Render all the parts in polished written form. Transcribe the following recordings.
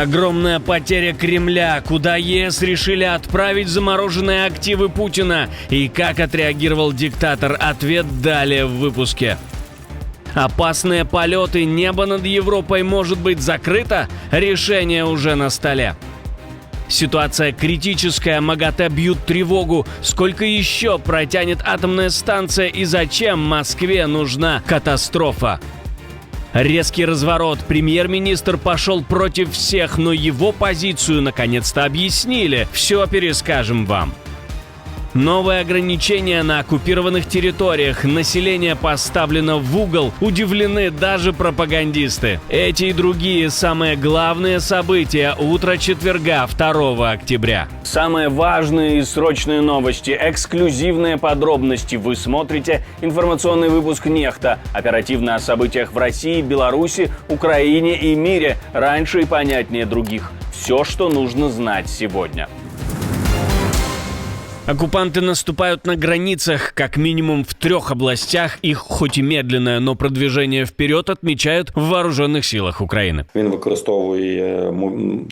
Огромная потеря Кремля, куда ЕС решили отправить замороженные активы Путина и как отреагировал диктатор. Ответ далее в выпуске. Опасные полеты, небо над Европой может быть закрыто? Решение уже на столе. Ситуация критическая, МАГАТЭ бьют тревогу. Сколько еще протянет атомная станция и зачем Москве нужна катастрофа? Резкий разворот. Премьер-министр пошел против всех, но его позицию наконец-то объяснили. Все перескажем вам. Новые ограничения на оккупированных территориях. Население поставлено в угол. Удивлены даже пропагандисты. Эти и другие самые главные события утра четверга, 2 октября. Самые важные и срочные новости, эксклюзивные подробности. Вы смотрите информационный выпуск «Нехта». Оперативно о событиях в России, Беларуси, Украине и мире. Раньше и понятнее других. Все, что нужно знать сегодня. Оккупанты наступают на границах, как минимум в 3 областях. Их хоть и медленное, но продвижение вперед отмечают в Вооружених силах України. Він використовує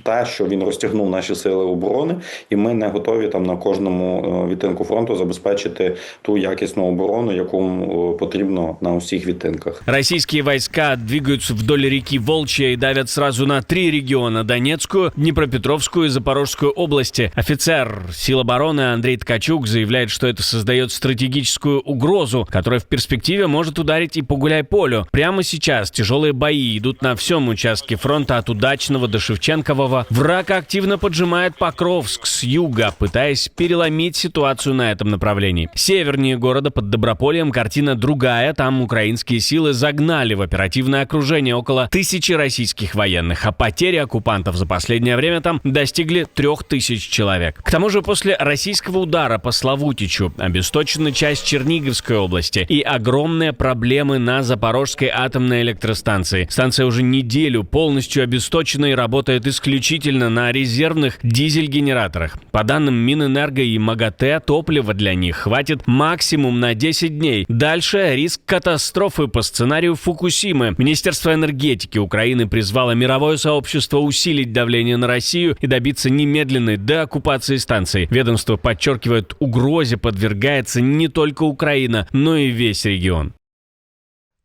те, що він розтягнув наші сили оборони, і ми не готові там на кожному відтинку фронту забезпечити ту якісну оборону, яку потрібно на усіх відтинках. Российские войска двигаются вдоль реки Волчья и давят сразу на 3 региона – Донецкую, Днепропетровскую и Запорожскую области. Офицер сил обороны Андрей Ткачук заявляет, что это создает стратегическую угрозу, которая в перспективе может ударить и по Гуляйполю. Прямо сейчас тяжелые бои идут на всем участке фронта от Удачного до Шевченкового. Враг активно поджимает Покровск с юга, пытаясь переломить ситуацию на этом направлении. Севернее города под Добропольем картина другая. Там украинские силы загнали в оперативное окружение около 1000 российских военных, а потери оккупантов за последнее время там достигли 3000 человек. К тому же после российского удара по Славутичу обесточена часть Черниговской области и огромные проблемы на Запорожской атомной электростанции. Станция уже неделю полностью обесточена и работает исключительно на резервных дизель-генераторах. По данным Минэнерго и МАГАТЭ, топлива для них хватит максимум на 10 дней. Дальше риск катастрофы по сценарию Фукусимы. Министерство энергетики Украины призвало мировое сообщество усилить давление на Россию и добиться немедленной деоккупации станции. Ведомство подчеркивает, угрозе подвергается не только Украина, но и весь регион.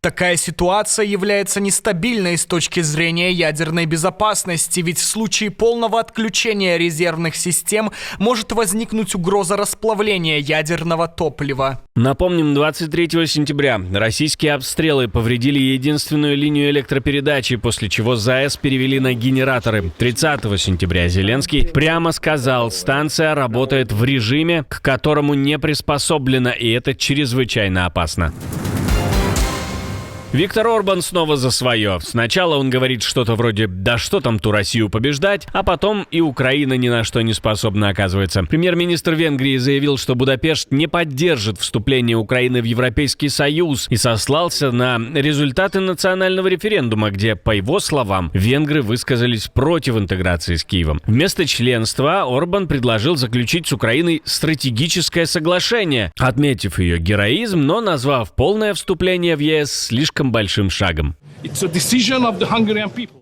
Такая ситуация является нестабильной с точки зрения ядерной безопасности, ведь в случае полного отключения резервных систем может возникнуть угроза расплавления ядерного топлива. Напомним, 23 сентября российские обстрелы повредили единственную линию электропередачи, после чего ЗАЭС перевели на генераторы. 30 сентября Зеленский прямо сказал, станция работает в режиме, к которому не приспособлена, и это чрезвычайно опасно. Виктор Орбан снова за свое. Сначала он говорит что-то вроде «да что там ту Россию побеждать», а потом и Украина ни на что не способна, оказывается. Премьер-министр Венгрии заявил, что Будапешт не поддержит вступление Украины в Европейский Союз и сослался на результаты национального референдума, где, по его словам, венгры высказались против интеграции с Киевом. Вместо членства Орбан предложил заключить с Украиной стратегическое соглашение, отметив ее героизм, но назвав полное вступление в ЕС слишком большим шагом.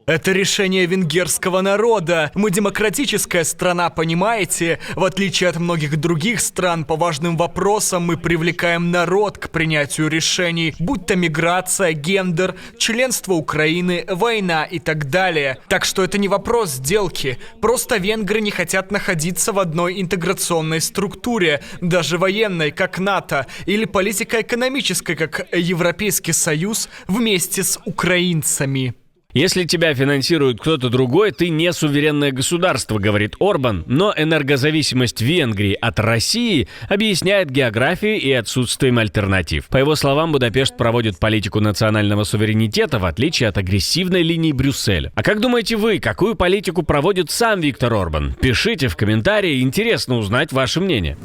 Это решение венгерского народа. Мы демократическая страна, понимаете? В отличие от многих других стран, по важным вопросам мы привлекаем народ к принятию решений, будь то миграция, гендер, членство Украины, война и так далее. Так что это не вопрос сделки. Просто венгры не хотят находиться в одной интеграционной структуре, даже военной, как НАТО, или политико-экономической, как Европейский Союз, вместе с украинцами. Если тебя финансирует кто-то другой, ты не суверенное государство, говорит Орбан, но энергозависимость Венгрии от России объясняет географией и отсутствием альтернатив. По его словам, Будапешт проводит политику национального суверенитета в отличие от агрессивной линии Брюсселя. А как думаете вы, какую политику проводит сам Виктор Орбан? Пишите в комментарии, интересно узнать ваше мнение.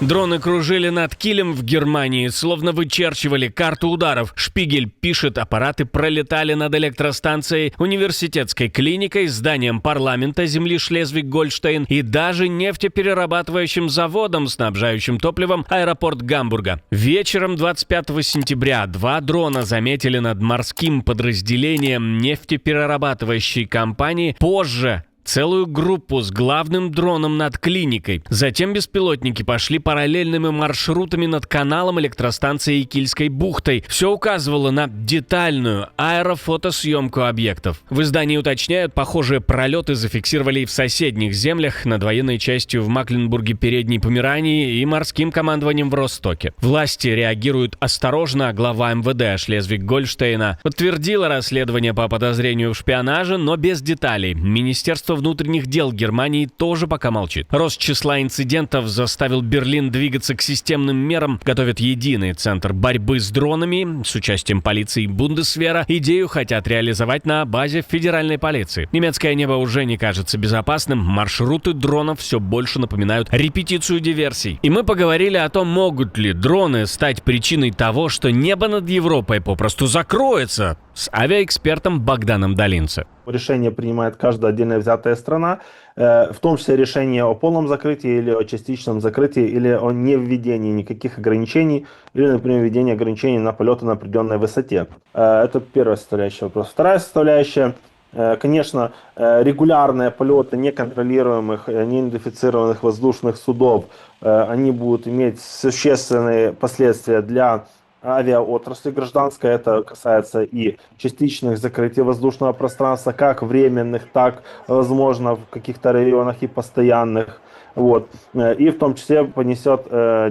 Дроны кружили над Килем в Германии, словно вычерчивали карту ударов. Шпигель пишет, аппараты пролетали над электростанцией, университетской клиникой, зданием парламента земли Шлезвиг-Гольштейн и даже нефтеперерабатывающим заводом, снабжающим топливом аэропорт Гамбурга. Вечером 25 сентября 2 дрона заметили над морским подразделением нефтеперерабатывающей компании. Позже целую группу с главным дроном над клиникой. Затем беспилотники пошли параллельными маршрутами над каналом электростанции и Кильской бухтой. Все указывало на детальную аэрофотосъемку объектов. В издании уточняют, похожие пролеты зафиксировали и в соседних землях, над военной частью в Макленбурге Передней Померании и морским командованием в Ростоке. Власти реагируют осторожно, а глава МВД Шлезвиг-Гольштейна подтвердила расследование по подозрению в шпионаже, но без деталей. Министерство внутренних дел Германии тоже пока молчит. Рост числа инцидентов заставил Берлин двигаться к системным мерам. Готовят единый центр борьбы с дронами с участием полиции и Бундесвера. Идею хотят реализовать на базе федеральной полиции. Немецкое небо уже не кажется безопасным. Маршруты дронов все больше напоминают репетицию диверсий. И мы поговорили о том, могут ли дроны стать причиной того, что небо над Европой попросту закроется, с авиаэкспертом Богданом Долинце. Решение принимает каждая отдельно взятая страна, в том числе решение о полном закрытии или о частичном закрытии, или о невведении никаких ограничений, или, например, введении ограничений на полеты на определенной высоте. Это первая составляющая вопроса. Вторая составляющая, конечно, регулярные полеты неконтролируемых, неидентифицированных воздушных судов, они будут иметь существенные последствия для авиаотрасли гражданской. Это касается и частичных закрытий воздушного пространства, как временных, так, возможно, в каких-то районах и постоянных. Вот. И в том числе понесет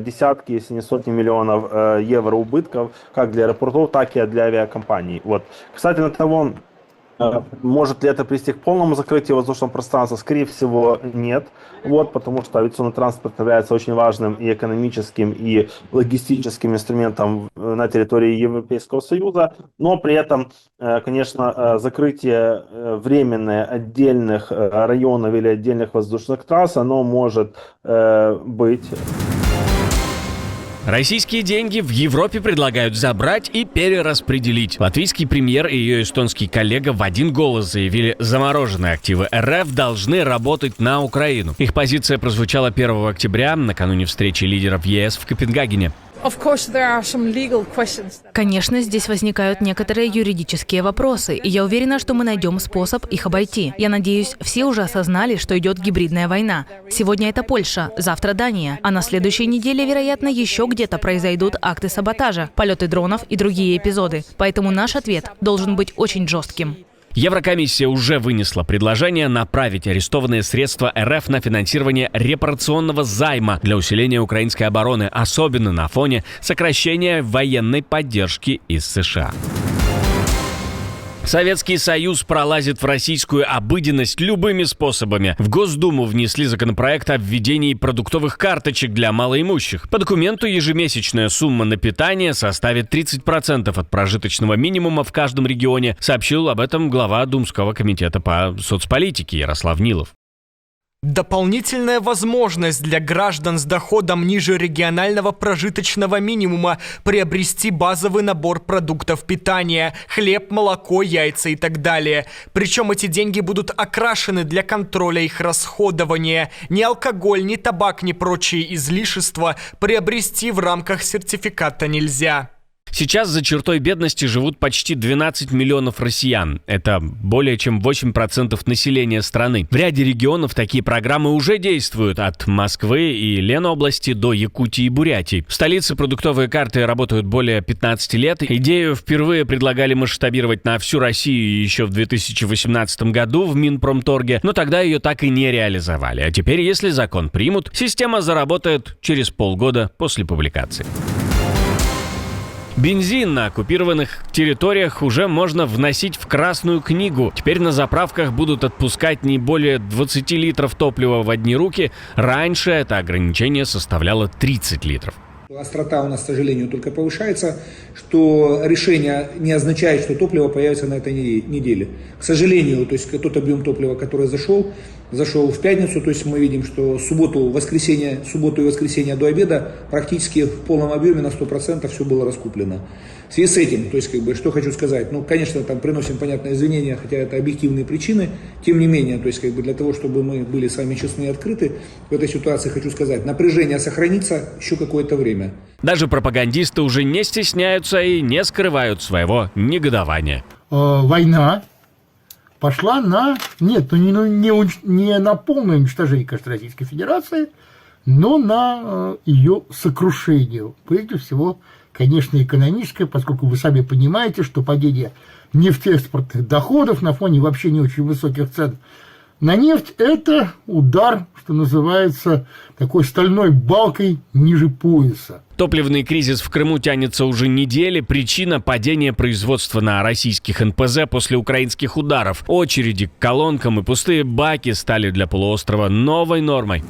десятки, если не сотни миллионов евро убытков, как для аэропортов, так и для авиакомпаний. Вот. Кстати, того, может ли это привести к полному закрытию воздушного пространства? Скорее всего, нет. Вот, потому что авиационный транспорт является очень важным и экономическим, и логистическим инструментом на территории Европейского Союза. Но при этом, конечно, закрытие временное отдельных районов или отдельных воздушных трасс, оно может быть. Российские деньги в Европе предлагают забрать и перераспределить. Латвийский премьер и ее эстонский коллега в один голос заявили, замороженные активы РФ должны работать на Украину. Их позиция прозвучала 1 октября, накануне встречи лидеров ЕС в Копенгагене. Конечно, здесь возникают некоторые юридические вопросы, и я уверена, что мы найдем способ их обойти. Я надеюсь, все уже осознали, что идет гибридная война. Сегодня это Польша, завтра Дания, а на следующей неделе, вероятно, еще где-то произойдут акты саботажа, полеты дронов и другие эпизоды. Поэтому наш ответ должен быть очень жестким. Еврокомиссия уже вынесла предложение направить арестованные средства РФ на финансирование репарационного займа для усиления украинской обороны, особенно на фоне сокращения военной поддержки из США. Советский Союз пролазит в российскую обыденность любыми способами. В Госдуму внесли законопроект о введении продуктовых карточек для малоимущих. По документу ежемесячная сумма на питание составит 30% от прожиточного минимума в каждом регионе, сообщил об этом глава Думского комитета по соцполитике Ярослав Нилов. Дополнительная возможность для граждан с доходом ниже регионального прожиточного минимума приобрести базовый набор продуктов питания – хлеб, молоко, яйца и так далее. Причем эти деньги будут окрашены для контроля их расходования. Ни алкоголь, ни табак, ни прочие излишества приобрести в рамках сертификата нельзя. Сейчас за чертой бедности живут почти 12 миллионов россиян. Это более чем 8% населения страны. В ряде регионов такие программы уже действуют, от Москвы и Ленобласти до Якутии и Бурятии. В столице продуктовые карты работают более 15 лет. Идею впервые предлагали масштабировать на всю Россию еще в 2018 году в Минпромторге, но тогда ее так и не реализовали. А теперь, если закон примут, система заработает через полгода после публикации. Бензин на оккупированных территориях уже можно вносить в Красную книгу. Теперь на заправках будут отпускать не более 20 литров топлива в одни руки. Раньше это ограничение составляло 30 литров. Острота у нас, к сожалению, только повышается, что решение не означает, что топливо появится на этой неделе. К сожалению, то есть тот объем топлива, который зашел, зашел в пятницу, то есть мы видим, что субботу и воскресенье до обеда практически в полном объеме на 100% все было раскуплено. В связи с этим, то есть что хочу сказать, конечно, там приносим понятные извинения, хотя это объективные причины, тем не менее, то есть для того, чтобы мы были с вами честны и открыты, в этой ситуации хочу сказать, напряжение сохранится еще какое-то время. Даже пропагандисты уже не стесняются и не скрывают своего негодования. Война пошла не на полное уничтожение, конечно, Российской Федерации, но на ее сокрушение. Прежде всего, конечно, экономическое, поскольку вы сами понимаете, что падение нефтеэкспортных доходов на фоне вообще не очень высоких цен на нефть – это удар, что называется, такой стальной балкой ниже пояса. Топливный кризис в Крыму тянется уже недели. Причина – падения производства на российских НПЗ после украинских ударов. Очереди к колонкам и пустые баки стали для полуострова новой нормой.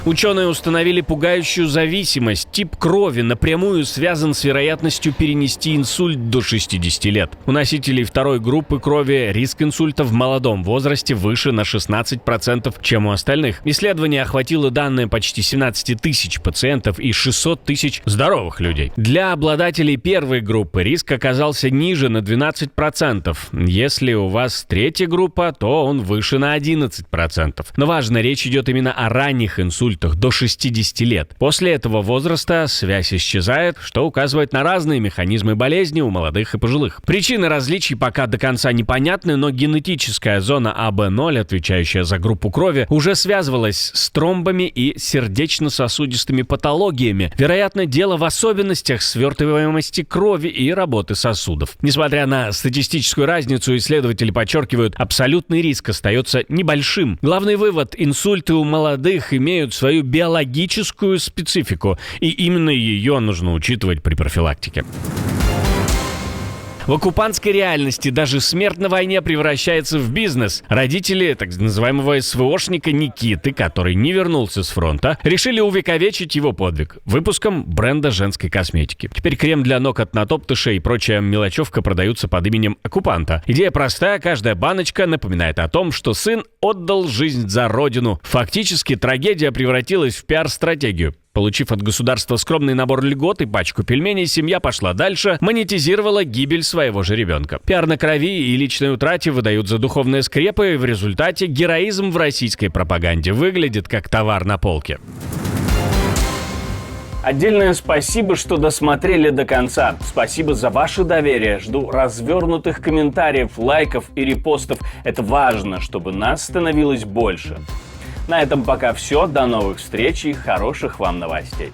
Ученые установили пугающую зависимость. Тип крови напрямую связан с вероятностью перенести инсульт до 60 лет. У носителей второй группы крови риск инсульта в молодом возрасте выше на 16%, чем у остальных. Исследование охватило данные почти 17 тысяч пациентов и 600 тысяч здоровых людей. Для обладателей первой группы риск оказался ниже на 12%. Если у вас третья группа, то он выше на 11%. Но важно, речь идет именно о ранних инсультах до 60 лет. После этого возраста связь исчезает, что указывает на разные механизмы болезни у молодых и пожилых. Причины различий пока до конца непонятны, но генетическая зона АБ0, отвечающая за группу крови, уже связывалась с тромбами и сердечно-сосудистыми патологиями. Вероятно, дело в особенностях свертываемости крови и работы сосудов. Несмотря на статистическую разницу, исследователи подчеркивают, абсолютный риск остается небольшим. Главный вывод – инсульты у молодых имеют свою биологическую специфику, и именно ее нужно учитывать при профилактике. В оккупантской реальности даже смерть на войне превращается в бизнес. Родители так называемого СВОшника Никиты, который не вернулся с фронта, решили увековечить его подвиг выпуском бренда женской косметики. Теперь крем для ног от Натоптыша и прочая мелочевка продаются под именем оккупанта. Идея простая, каждая баночка напоминает о том, что сын отдал жизнь за родину. Фактически трагедия превратилась в пиар-стратегию. Получив от государства скромный набор льгот и пачку пельменей, семья пошла дальше, монетизировала гибель своего же ребенка. Пиар на крови и личной утрате выдают за духовные скрепы, и в результате героизм в российской пропаганде выглядит как товар на полке. Отдельное спасибо, что досмотрели до конца. Спасибо за ваше доверие. Жду развернутых комментариев, лайков и репостов. Это важно, чтобы нас становилось больше. На этом пока все. До новых встреч и хороших вам новостей.